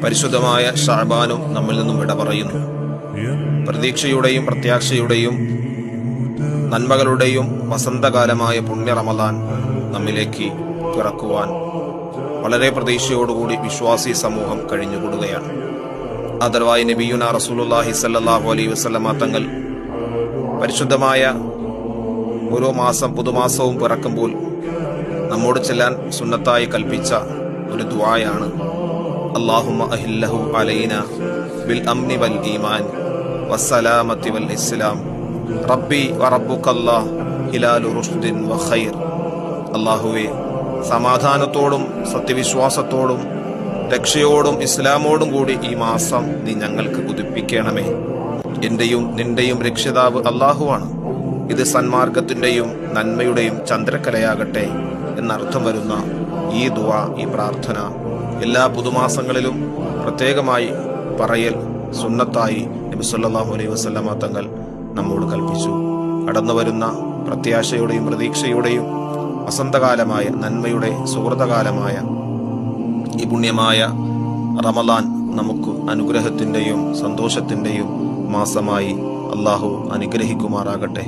പരിശുദ്ധമായ ശഅബാനും നമ്മിൽ നിന്നും വിട പറയുന്നു. പ്രതീക്ഷയുടെയും പ്രത്യാശയുടെയും നന്മകളുടെയും വസന്തകാലമായ പുണ്യ റമദാൻ നമ്മിലേക്ക് പിറക്കുവാൻ വളരെ പ്രതീക്ഷയോടുകൂടി വിശ്വാസി സമൂഹം കഴിഞ്ഞുകൂടുകയാണ്. ആദരവായ നബിയുനാ റസൂലുള്ളാഹി സ്വല്ലല്ലാഹു അലൈഹി വസല്ലമ തങ്ങൾ പരിശുദ്ധമായ ഓരോ മാസം പുതുമാസവും പിറക്കുമ്പോൾ നമ്മോട് ചെല്ലാൻ സുന്നത്തായി കൽപ്പിച്ച ഒരു ദുആയാണ് അല്ലാഹുമ്മ അഹില്ലഹു അലൈനാ ബിൽ അംനി വൽ ഈമാൻ വസ്സലാമത്തി വൽ ഇസ്ലാം റബ്ബി വറബ്ബുക്കല്ലാഹ് ഹിലാലു റുഷ്ദിൻ വഖൈർ. അല്ലാഹുവേ, സമാധാനത്തോടും സത്യവിശ്വാസത്തോടും രക്ഷയോടും ഇസ്ലാമോടും കൂടി ഈ മാസം നീ ഞങ്ങൾക്ക് ഉദിപ്പിക്കണമേ. എന്റെയും നിന്റെയും രക്ഷിതാവ് അല്ലാഹുവാണ്. ഇത് സന്മാർഗത്തിന്റെയും നന്മയുടെയും ചന്ദ്രക്കലയാകട്ടെ എന്നർത്ഥം വരുന്ന ഈ ദുആ, ഈ പ്രാർത്ഥന എല്ലാ പുതുമാസങ്ങളിലും പ്രത്യേകമായി പറയൽ സുന്നത്തായി നബി സല്ലല്ലാഹു അലൈഹി വസല്ലമ തങ്ങൾ നമ്മോട് കൽപ്പിച്ചു. കടന്നുവരുന്ന പ്രത്യാശയുടെയും പ്രതീക്ഷയുടെയും വസന്തകാലമായ നന്മയുടെ സുഹൃതകാലമായ ഈ പുണ്യമായ റമദാൻ നമുക്ക് അനുഗ്രഹത്തിന്റെയും സന്തോഷത്തിന്റെയും മാസമായി അല്ലാഹു അനുഗ്രഹിക്കുമാറാകട്ടെ.